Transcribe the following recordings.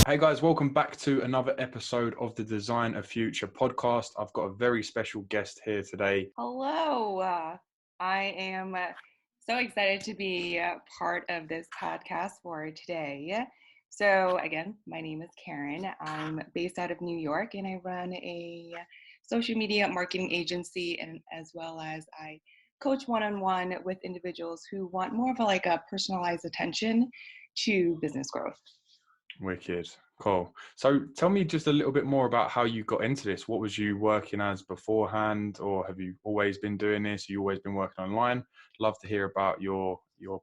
Hey guys, welcome back to another episode of the Design a Future podcast. I've got a very special guest here today. Hello. I am so excited to be part of this podcast for today. So, again, my name is Karen. I'm based out of New York and I run a social media marketing agency, and as well as I coach one-on-one with individuals who want more of a personalized attention to business growth. Wicked. Cool. So tell me just a little bit more about how you got into this. What was you working as beforehand, or have you always been doing this? You always been working online? Love to hear about your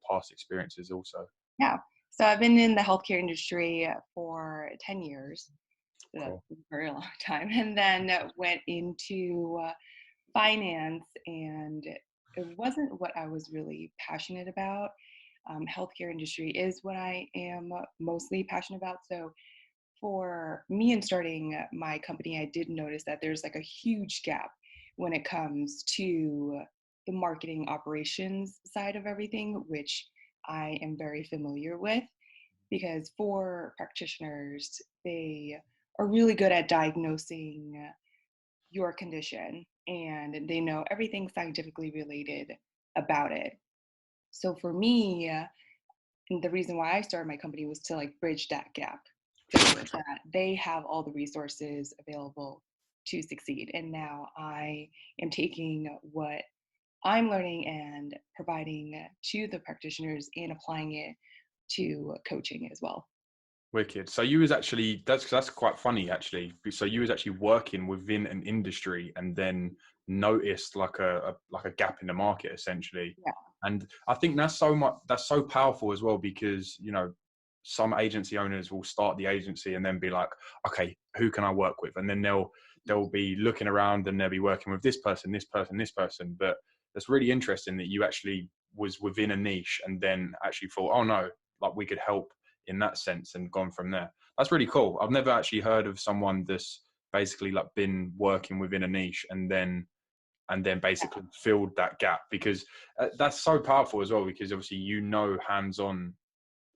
past experiences also. Yeah. So I've been in the healthcare industry for 10 years. So that's Cool. a very long time. And then went into finance, and it wasn't what I was really passionate about. Healthcare industry is what I am mostly passionate about. So for me in starting my company, I did notice that there's like a huge gap when it comes to the marketing operations side of everything, which I am very familiar with, because for practitioners, they are really good at diagnosing your condition and they know everything scientifically related about it. So for me, and the reason why I started my company was to bridge that gap so that they have all the resources available to succeed. And now I am taking what I'm learning and providing to the practitioners and applying it to coaching as well. Wicked. So you was actually that's quite funny actually. So you was actually working within an industry and then noticed like a gap in the market essentially. Yeah. And I think that's so powerful as well, because some agency owners will start the agency and then be like, okay, who can I work with? And then they'll be looking around and they'll be working with this person, this person, this person. But that's really interesting that you actually was within a niche and then actually thought, oh no, like we could help in that sense, and gone from there. That's really cool. I've never actually heard of someone that's basically like been working within a niche and then basically filled that gap, because that's so powerful as well, because obviously hands on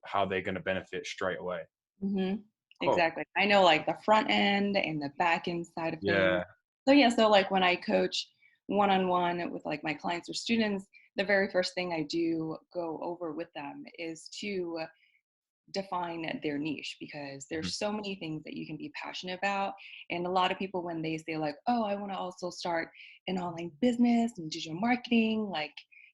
how they're going to benefit straight away. Hmm. Cool. Exactly. I know the front end and the back end side of things. Yeah. So yeah, so when I coach one-on-one with my clients or students, the very first thing I do go over with them is to define their niche, because Mhm. there's so many things that you can be passionate about. And a lot of people, when they say oh, I want to also start an online business and digital marketing,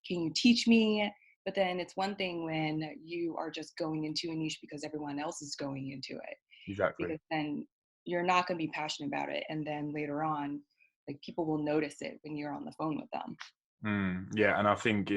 can you teach me? But then it's one thing when you are just going into a niche because everyone else is going into it, Exactly. because then you're not going to be passionate about it, and then later on people will notice it when you're on the phone with them. Yeah, and I think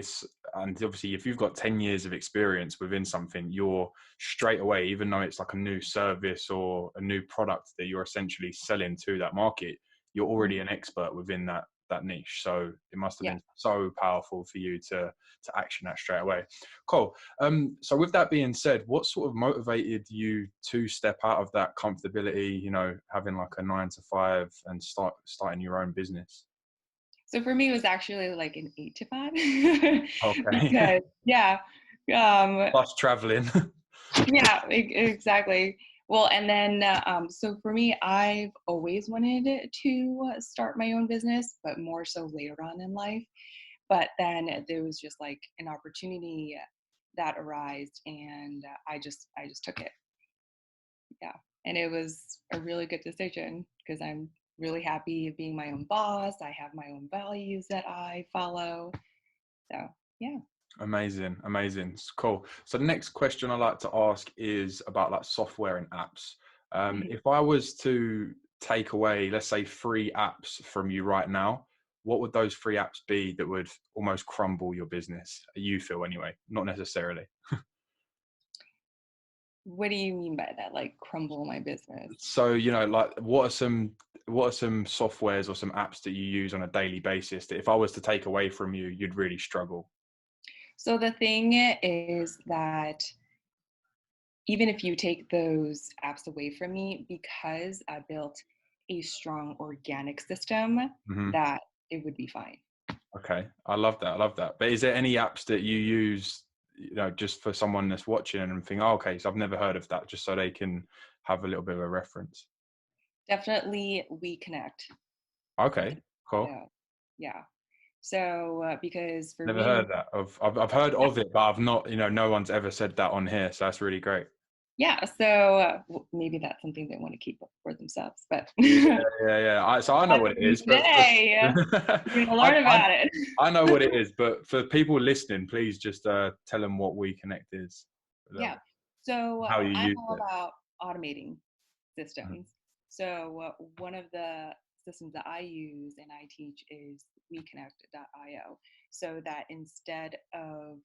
and obviously if you've got 10 years of experience within something, you're straight away, even though it's like a new service or a new product that you're essentially selling to that market, you're already an expert within that niche. So it must have Yeah. been so powerful for you to action that straight away. Cool. So with that being said, what sort of motivated you to step out of that comfortability, having like a 9 to 5 and starting your own business? So for me, it was actually like an 8 to 5 Okay. because yeah, um, Plus traveling. yeah, exactly. Well, and then so for me, I've always wanted to start my own business, but more so later on in life. But then there was just an opportunity that arose, and I just took it. Yeah, and it was a really good decision because I'm really happy being my own boss. I have my own values that I follow. So, yeah. Amazing, amazing. It's cool. So the next question I like to ask is about like software and apps. Mhm. If I was to take away, let's say, 3 apps from you right now, what would those 3 apps be that would almost crumble your business? You feel anyway, not necessarily. What do you mean by that? Like crumble my business? So, like what are some softwares or some apps that you use on a daily basis that if I was to take away from you, you'd really struggle? So the thing is that even if you take those apps away from me, because I built a strong organic system, Hmm. that it would be fine. Okay, I love that. I love that. But is there any apps that you use just for someone that's watching and think, oh, okay, so I've never heard of that, just so they can have a little bit of a reference? Definitely We Connect. Okay, cool. Yeah. So because for Never me, heard that. I've heard of it, but I've not, no one's ever said that on here. So that's really great. yeah, so maybe that's something they want to keep for themselves, but Yeah, yeah. So I know what it is, but today you're gonna learn about it. I know what it is, but for people listening, please just tell them what We Connect is, Yeah. So how you I'm use all it. about automating Mhm. systems. So one of the systems that I use and I teach is WeConnect.io. So that instead of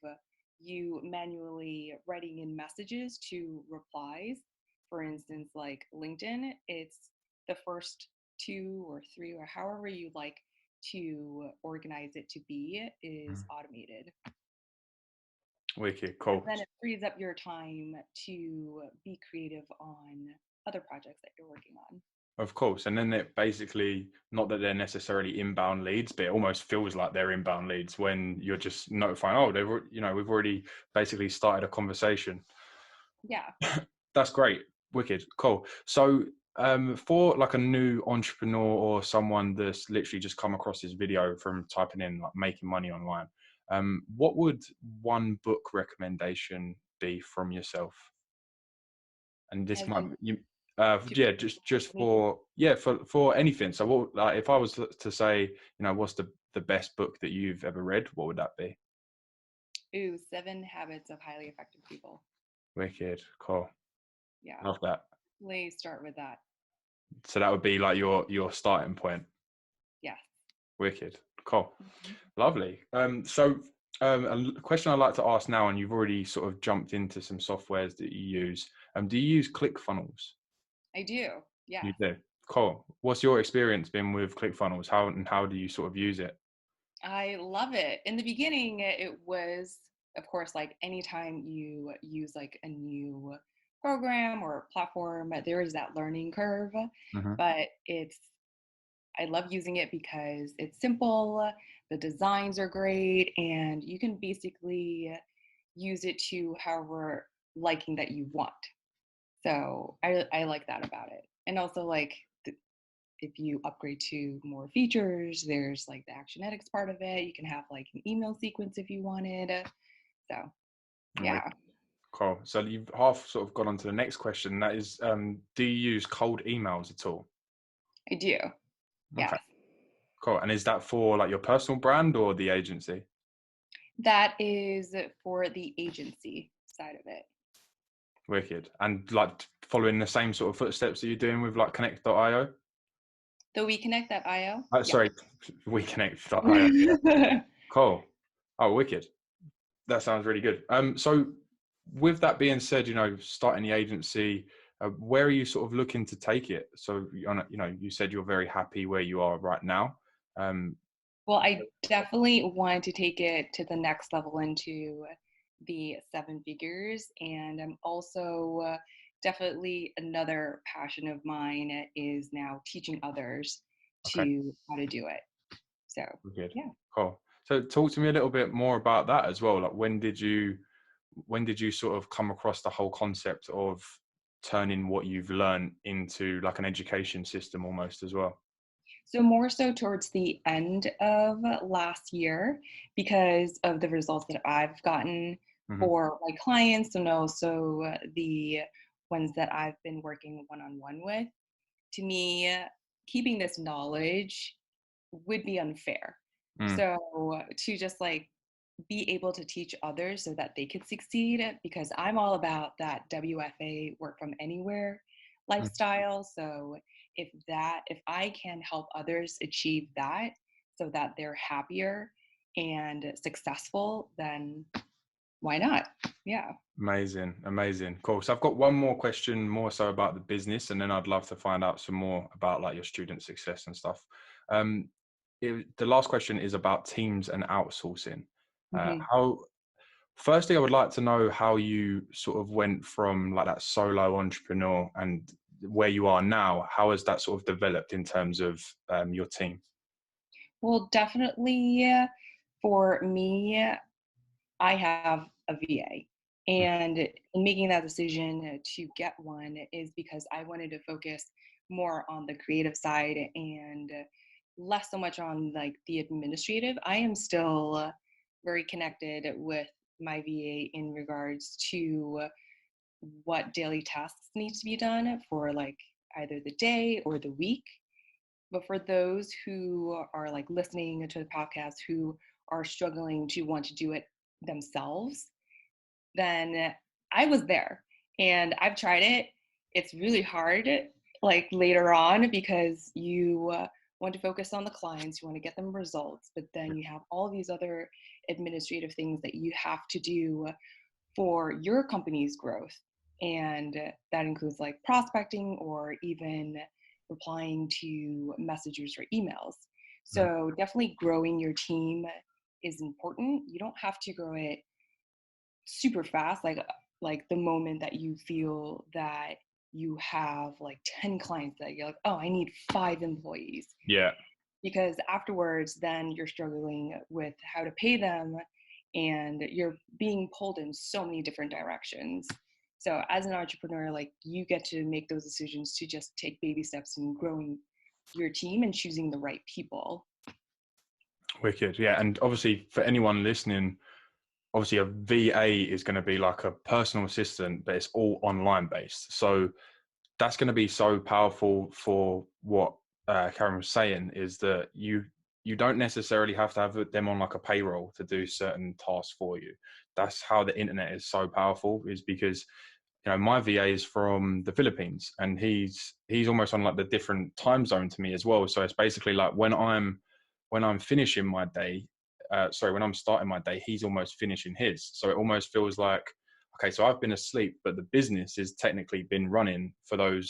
you manually writing in messages to replies, for instance, like LinkedIn, it's the first two or three or however you like to organize it to be is automated. Wicked, Because cool. then it frees up your time to be creative on other projects that you're working on. Of course. And then it basically, not that they're necessarily inbound leads, but it almost feels like they're inbound leads when you're just notifying, oh, we've already basically started a conversation. Yeah. That's great. Wicked. Cool. So for like a new entrepreneur or someone that's literally just come across this video from typing in like making money online, what would one book recommendation be from yourself? And this As might in you to yeah, just me, for anything. So what, like, if I was to say, what's the best book that you've ever read, what would that be? 7 Habits of Highly Effective People. Wicked. Cool. Yeah. Love that. Please start with that. So that would be like your starting point. Yes. Wicked. Cool. Mhm. Lovely. So a question I'd like to ask now, and you've already sort of jumped into some softwares that you use. Do you use ClickFunnels? I do. You Yes. do. Cool. What's your experience been with ClickFunnels? How do you sort of use it? I love it. In the beginning, it was, of course, like anytime you use like a new program or platform, there is that learning curve, Hmm. but I love using it because it's simple, the designs are great, and you can basically use it to however liking that you want. So I like that about it. And also like if you upgrade to more features, there's like the Actionetics part of it. You can have like an email sequence if you wanted. So yeah, Cool. So you've half sort of gone on to the next question. That is, do you use cold emails at all? I do. Okay. Yes. Cool. And is that for like your personal brand or the agency? That is for the agency side of it. Wicked. And like following the same sort of footsteps that you're doing with like Connect.io? The WeConnect.io. Yeah. Sorry, WeConnect.io. Cool. Oh, wicked. That sounds really good. So with that being said, starting the agency, where are you sort of looking to take it? So, you said you're very happy where you are right now. Um, Well, I definitely want to take it to the next level into the 7 figures. And I'm also definitely another passion of mine is now teaching others okay, to how to do it. So, good. yeah. Cool. So talk to me a little bit more about that as well. Like when did you sort of come across the whole concept of turning what you've learned into like an education system almost as well? So, more so towards the end of last year because of the results that I've gotten Hmm. for my clients and also the ones that I've been working one on one with. To me, keeping this knowledge would be unfair. Mm, So to just like be able to teach others so that they could succeed, because I'm all about that WFA work from anywhere mm. lifestyle. So if I can help others achieve that so that they're happier and successful, then why not? Yeah. Amazing, amazing. Cool. So I've got one more question more so about the business, and then I'd love to find out some more about like your student success and stuff. Um, the last question is about teams and outsourcing. Mhm. How, firstly, I would like to know how you sort of went from like that solo entrepreneur and where you are now. How has that sort of developed in terms of your team? Well, definitely for me, I have a VA. And in making that decision to get one is because I wanted to focus more on the creative side and less so much on like the administrative. I am still very connected with my VA in regards to what daily tasks need to be done for like either the day or the week. But for those who are like listening to the podcast who are struggling to want to do it themselves, then I was there and I've tried it. It's really hard, like later on, because you want to focus on the clients, you want to get them results, but then you have all these other administrative things that you have to do for your company's growth. And that includes like prospecting or even replying to messages or emails. So definitely growing your team is important. You don't have to grow it super fast, like the moment that you feel that you have like 10 clients that you're like, oh, I need 5 employees. Yeah. Because afterwards, then you're struggling with how to pay them and you're being pulled in so many different directions. So as an entrepreneur, like you get to make those decisions to just take baby steps in growing your team and choosing the right people. Wicked. Yeah. And obviously for anyone listening, obviously a VA is going to be like a personal assistant, but it's all online based. So that's going to be so powerful for what Karen was saying, is that you don't necessarily have to have them on like a payroll to do certain tasks for you. That's how the internet is so powerful, is because, you know, my VA is from the Philippines and he's almost on like the different time zone to me as well. So it's basically like when I'm finishing my day, when I'm starting my day, he's almost finishing his. So it almost feels like, okay, so I've been asleep, but the business has technically been running for those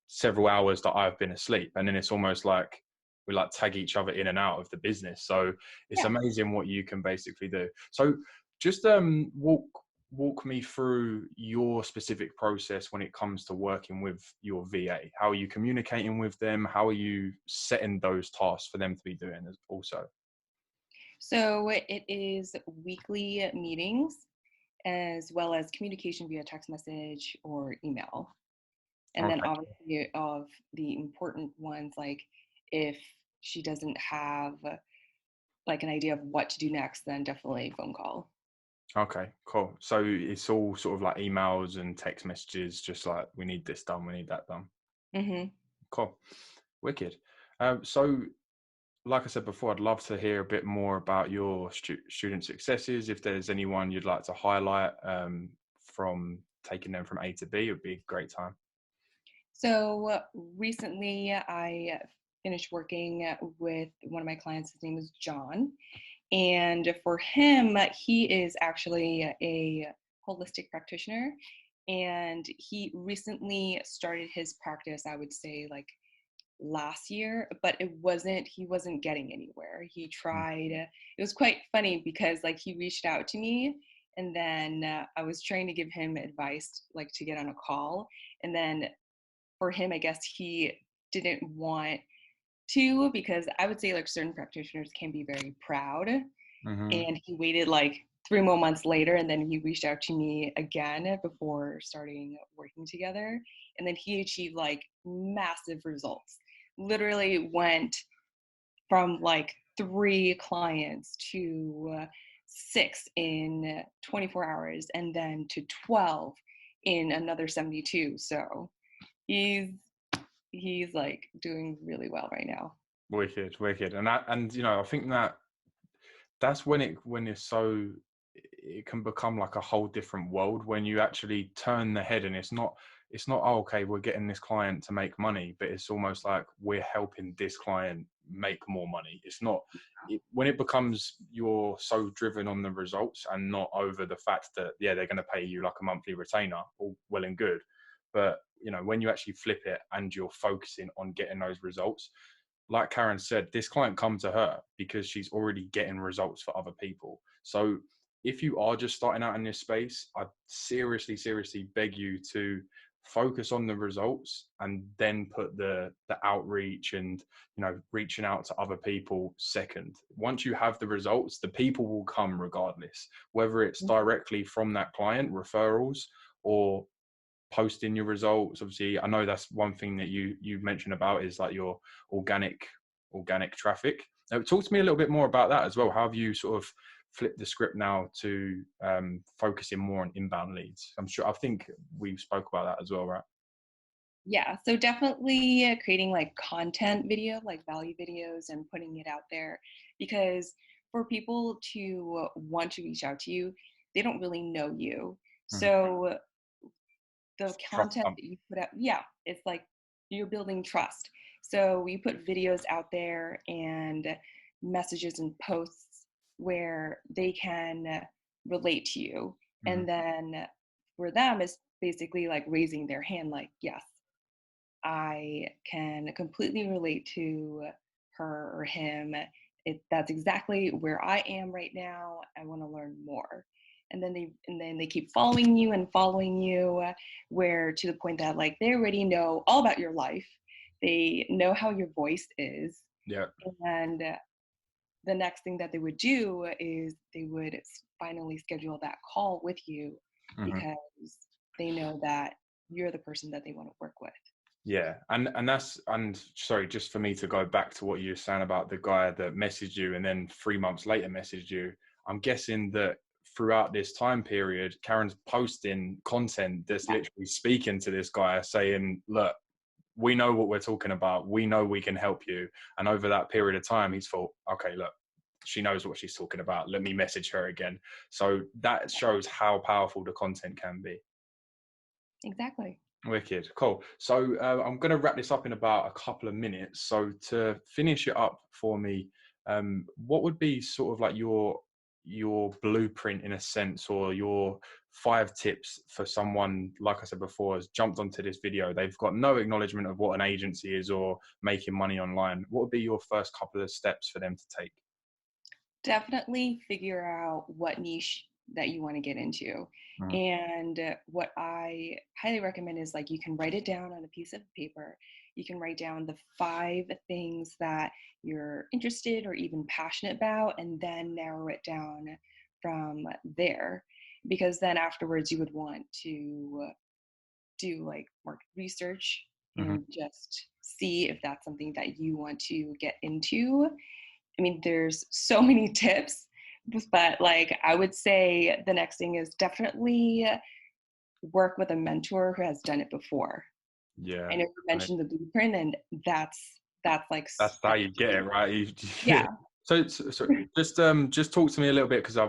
several hours that I've been asleep. And then it's almost like we like tag each other in and out of the business. So it's amazing what you can basically do. So just walk me through your specific process when it comes to working with your VA. How are you communicating with them? How are you setting those tasks for them to be doing also? So it is weekly meetings as well as communication via text message or email. And then Okay. obviously of the important ones, like if she doesn't have like an idea of what to do next, then definitely phone call. Okay, cool. So it's all sort of like emails and text messages, just like we need this done, we need that done. Mm-hmm. Cool. Wicked. So like I said before, I'd love to hear a bit more about your student successes. If there's anyone you'd like to highlight from taking them from A to B, it would be a great time. So recently I finished working with one of my clients. His name is John. And for him, he is actually a holistic practitioner. And he recently started his practice, I would say, like last year, but he wasn't getting anywhere. He tried, it was quite funny because like he reached out to me and then I was trying to give him advice, like to get on a call. And then for him, I guess he didn't want to, because I would say like certain practitioners can be very proud. Mm-hmm. And he waited like 3 more months later and then he reached out to me again before starting working together. And then he achieved like massive results. Literally went from like 3 clients to 6 in 24 hours and then to 12 in another 72. So he's like doing really well right now. Wicked, wicked. And you know, I think that's when it's so, it can become like a whole different world when you actually turn the head, and it's not oh, okay, we're getting this client to make money, but it's almost like we're helping this client make more money. It's not when it becomes, you're so driven on the results and not over the fact that they're going to pay you like a monthly retainer, all well and good, but you know, when you actually flip it and you're focusing on getting those results, like Karen said, this client come to her because she's already getting results for other people. So if you are just starting out in this space, I seriously beg you to focus on the results and then put the outreach and, you know, reaching out to other people second. Once you have the results, the people will come regardless, whether it's directly from that client, referrals, or posting your results. Obviously, I know that's one thing that you mentioned about is like your organic traffic. Now, talk to me a little bit more about that as well. How have you sort of flipped the script now to focusing more on inbound leads? I think we spoke about that as well, right? Yeah, so definitely creating like content video, like value videos, and putting it out there, because for people to want to reach out to you, they don't really know you. Mm-hmm. So the Trust content pump. that you put out, yeah, it's like you're building trust. So we put videos out there and messages and posts where they can relate to you. Mm-hmm. And then for them, it's basically like raising their hand, like, yes, I can completely relate to her or him. That's exactly where I am right now. I want to learn more. And then they keep following you, where to the point that like they already know all about your life. They know how your voice is. Yeah. And the next thing that they would do is they would finally schedule that call with you, Mm-hmm. because they know that you're the person that they want to work with. Yeah, and sorry, just for me to go back to what you were saying about the guy that messaged you and then 3 months later messaged you. I'm guessing that throughout this time period, Karen's posting content that's literally speaking to this guy, saying, "Look, we know what we're talking about. We know we can help you." And over that period of time, he's thought, "Okay, look, she knows what she's talking about. Let me message her again." So that shows how powerful the content can be. Exactly. Wicked, cool. So I'm going to wrap this up in about a couple of minutes. So to finish it up for me, what would be sort of like your blueprint in a sense, or your 5 tips for someone, like I said before, has jumped onto this video, they've got no acknowledgement of what an agency is or making money online. What would be your first couple of steps for them to take? Definitely figure out what niche that you want to get into. Mhm. And what I highly recommend is like you can write it down on a piece of paper. You can write down the 5 things that you're interested or even passionate about, and then narrow it down from there. Because then afterwards, you would want to do like market research Mhm. and just see if that's something that you want to get into. I mean, there's so many tips, but like I would say the next thing is definitely work with a mentor who has done it before. I Yeah, know you and mentioned the blueprint, and that's like that's how you get it, key. right? Yeah, So just talk to me a little bit, because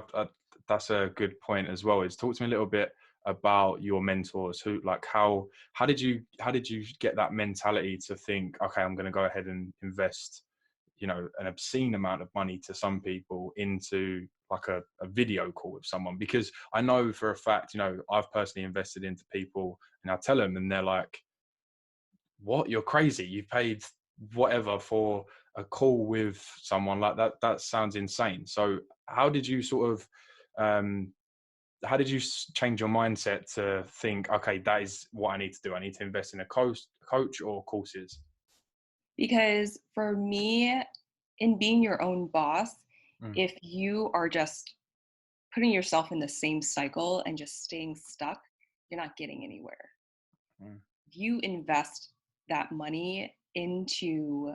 that's a good point as well. Is talk to me a little bit about your mentors. Who, like, how did you get that mentality to think, okay, I'm going to go ahead and invest, you know, an obscene amount of money to some people into like a video call with someone? Because I know for a fact, you know, I've personally invested into people, and I tell them, and they're like, what, you're crazy, you paid whatever for a call with someone like that? That sounds insane. So how did you sort of how did you change your mindset to think, okay, that is what I need to do, I need to invest in a coach or courses? because for me, in being your own boss, Mm, if you are just putting yourself in the same cycle and just staying stuck, you're not getting anywhere. mm, If you invest that money into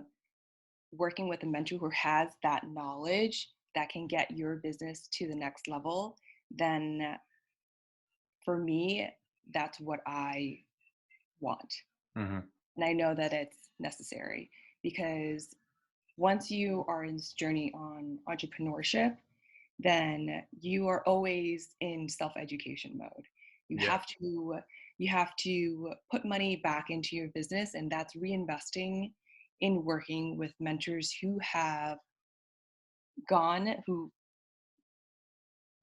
working with a mentor who has that knowledge that can get your business to the next level, then for me, that's what I want. mhm. And I know that it's necessary, because once you are in this journey on entrepreneurship, then you are always in self-education mode. You Yeah. have to you have to put money back into your business, and that's reinvesting in working with mentors who have who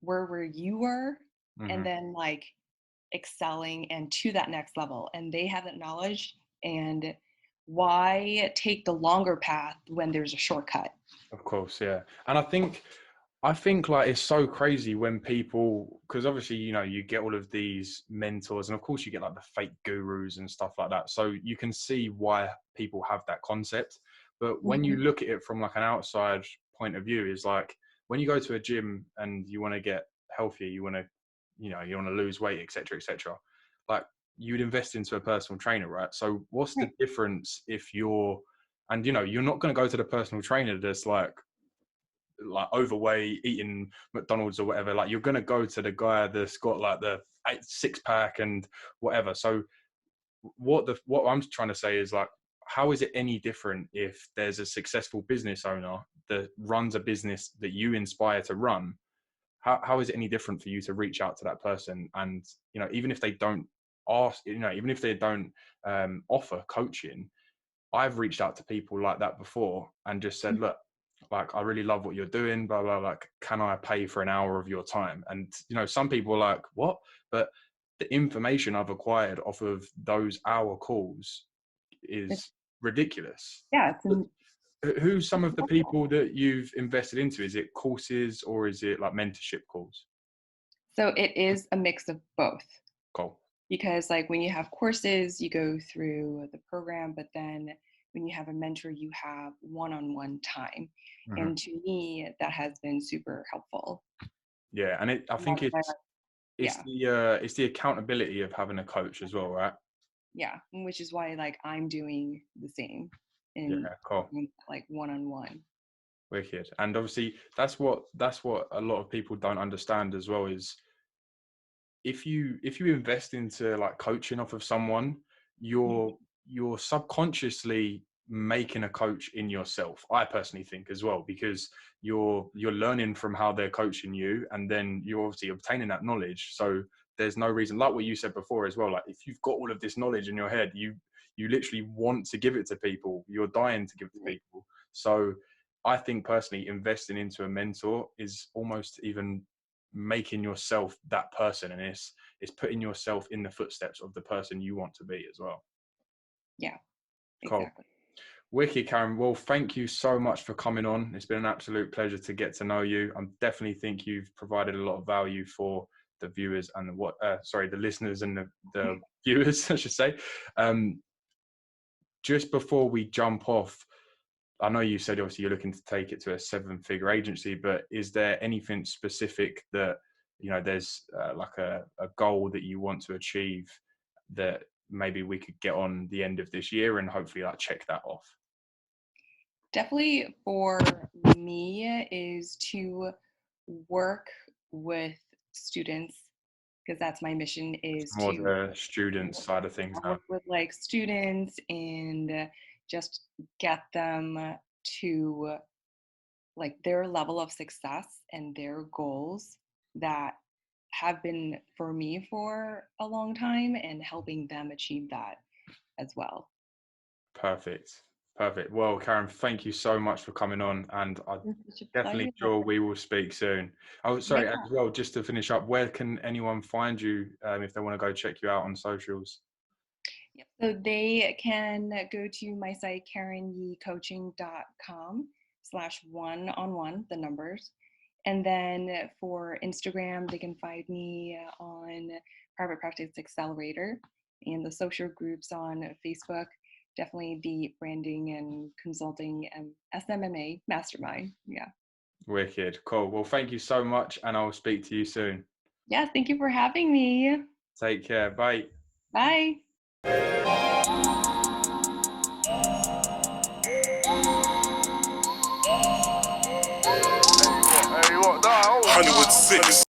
were where you were, and Mhm. then like excelling and to that next level, and they have that knowledge. And why take the longer path when there's a shortcut? Of course, yeah. And I think I think like it's so crazy when people, because obviously, you know, you get all of these mentors and of course you get like the fake gurus and stuff like that. So you can see why people have that concept. But when you Mhm. look at it from like an outside point of view, is like when you go to a gym and you want to get healthier, you want to, you know, you want to lose weight, etc., etc. Like you'd invest into a personal trainer, right? So what's the Right. difference if you're, and you know, you're not going to go to the personal trainer that's like overweight, eating McDonald's or whatever. Like you're gonna go to the guy that's got like the 6 pack and whatever. So what I'm trying to say is like, how is it any different if there's a successful business owner that runs a business that you inspire to run? How is it any different for you to reach out to that person? And you know, even if they don't ask, you know, even if they don't offer coaching, I've reached out to people like that before and just said, look, like, I really love what you're doing, blah, blah, like, can I pay for an hour of your time? And, you know, some people are like, what? But the information I've acquired off of those hour calls It's, is ridiculous. yeah, it's Who's some of the incredible. people that you've invested into? Is it courses or is it like mentorship calls? So it is a mix of both. Cool. Because like when you have courses, you go through the program, but then when you have a mentor, you have one-on-one time. Hmm. And to me, that has been super helpful. Yeah. And I And that's think why, it's yeah, it's the accountability of having a coach as well, right? yeah, which is why like I'm doing the same Yeah, in cool. like one-on-one. Wicked. And obviously that's what a lot of people don't understand as well is if you invest into like coaching off of someone, Mhm. you're subconsciously making a coach in yourself. I personally think as well, because you're learning from how they're coaching you, and then you're obviously obtaining that knowledge. So there's no reason, like what you said before as well, like if you've got all of this knowledge in your head, you literally want to give it to people. You're dying to give it to Right. people. So I think personally investing into a mentor is almost even making yourself that person, and it's putting yourself in the footsteps of the person you want to be as well. Yeah, Cool. exactly. Wicked, Karen. Well, thank you so much for coming on. It's been an absolute pleasure to get to know you. I definitely think you've provided a lot of value for the viewers and the listeners and the viewers, I should say. um just before we jump off, I know you said obviously you're looking to take it to a 7-figure agency, but is there anything specific that, you know, there's like a goal that you want to achieve that maybe we could get on the end of this year and hopefully like check that off? Definitely for me is to work with students because that's my mission It's is more to the student side of things now. work with like students and just get them to like their level of success and their goals that have been for me for a long time and helping them achieve that as well. Perfect. Perfect. Well, Karen, thank you so much for coming on, and I It's such a definitely pleasure. sure we will speak soon. Oh, Yeah. sorry, as well, just to finish up, where can anyone find you if they want to go check you out on socials? Yep. So they can go to my site, karenyeecoaching.com/one-on-one, the numbers. And then for Instagram, they can find me on Private Practice Accelerator and the social groups on Facebook. Definitely the branding and consulting and SMMA mastermind. Yeah. Wicked. Cool. Well, thank you so much, and I'll speak to you soon. Yeah. Thank you for having me. Take care. Bye. Bye. Hollywood 6.